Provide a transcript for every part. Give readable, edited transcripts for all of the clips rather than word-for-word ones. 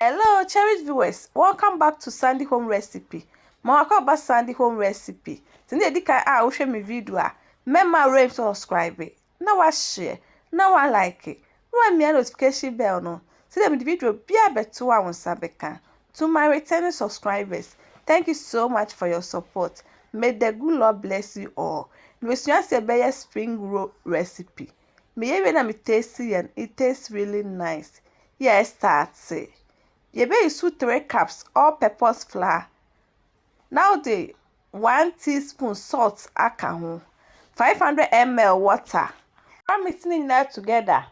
Hello, cherished viewers. Welcome back to Sandy Home Recipe. Welcome back Sandy Home Recipe. Today, I will share my video. Remember, rate, subscribe. Now I share. Now I like it. Now I notification bell no. Today, the video be a better one Sabeka. To my returning subscribers, thank you so much for your support. May the good Lord bless you all. We should say be spring roll recipe. Me even me tasty and it tastes really nice. Yes, start say. You may use 3 cups all-purpose flour. Now the 1 teaspoon salt aka ho. 500 ml water. I'm mixing it together.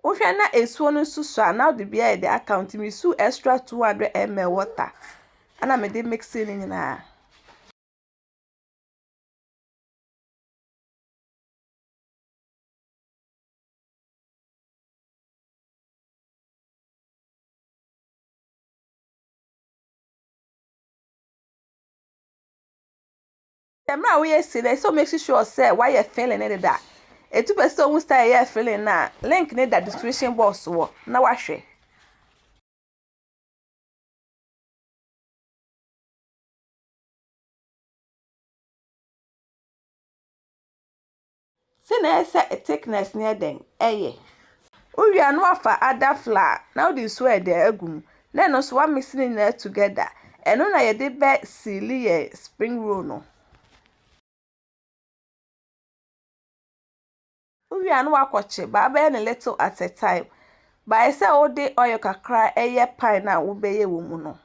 Wohwe na esuo no susu a now the beer the account me su extra 200 ml water. Ana me dey mixing it na. Emra we see there so make sure say why you feeling it that. E tu person who start here feeling na link in the description box wo na wahwe. See na ese thickness near den eye. Uria no afa other flour. Now this way the egum. Then also one mixing in there together. And no na ye de be silly spring roll no. Uria no akwache ba be a little at a time. But I say all day oil kakra eye pie na wo be ye wo mu no.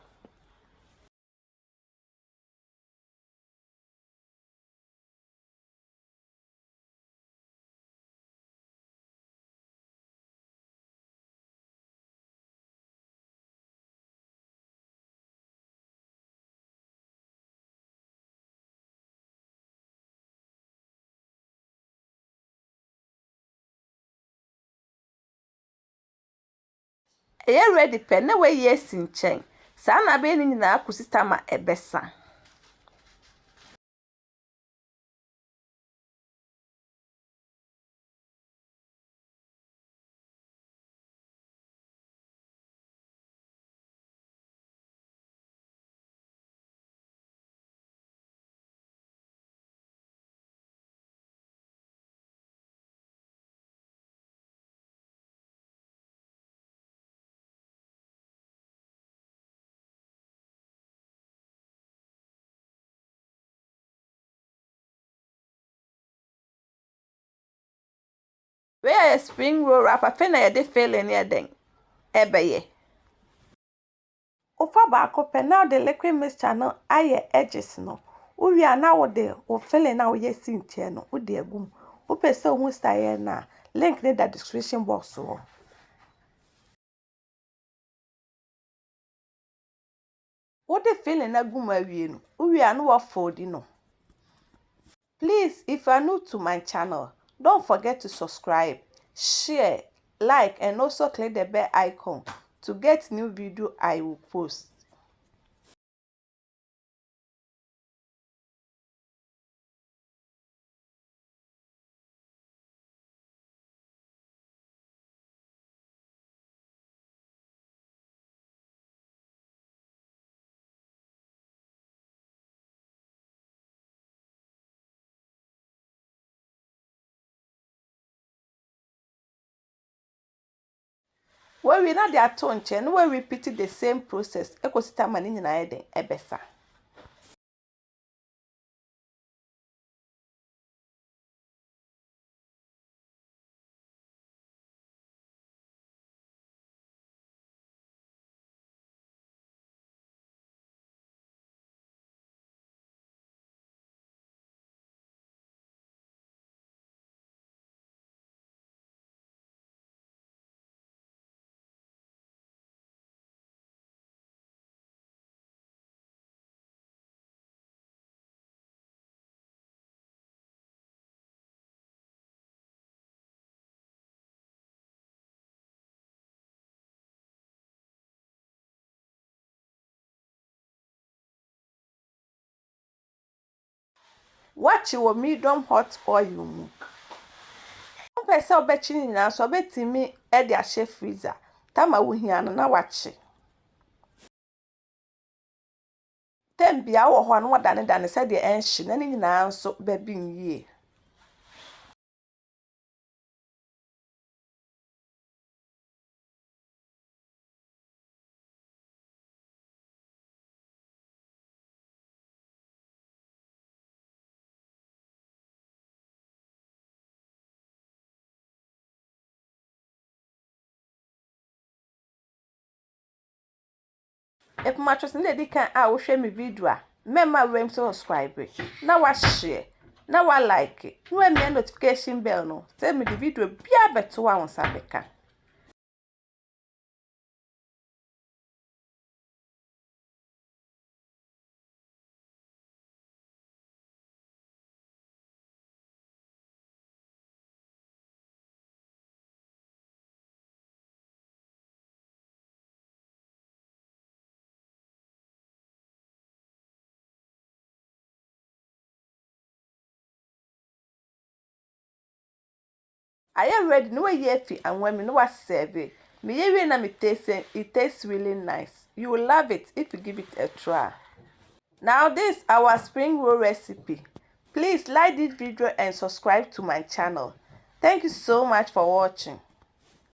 Eye ready pe na we ye sinchen. Sa na be ni nyina akusita ma ebesa. We a spring roll wrapper fe na ye de feeling near den. Ebeye. Ofa baako pe now the liquid mixture no aye edges no. Uria na wo de wo feeling na wo yesi nche no wo de agum. Wo pese wo style na link in the description box wo. Wo de feeling na agum awie no. Uria no wo fold no. Please, if you are new to my channel, don't forget to subscribe, share, like and also click the bell icon to get new video I will post. When we not the atonche, we repeat the same process. Ekosita mani nyina eden ebesa. Watch wo medium hot oil mu. Pese obechi nyina so obetimi e de ahye freezer. Tama wo hia no na wache. Tembia wo ho no wadane se de enhye na ni nyina nso babi nyie. If mattress na di kan a wo hwe me video a mema rem subscribe na wa share na wa like na wa me notification bell no say me di video bia beto wa won sabeka. I am ready no way fi and when me no was serve. Me ye na me taste it tastes really nice. You will love it if you give it a try. Now this our spring roll recipe. Please like this video and subscribe to my channel. Thank you so much for watching.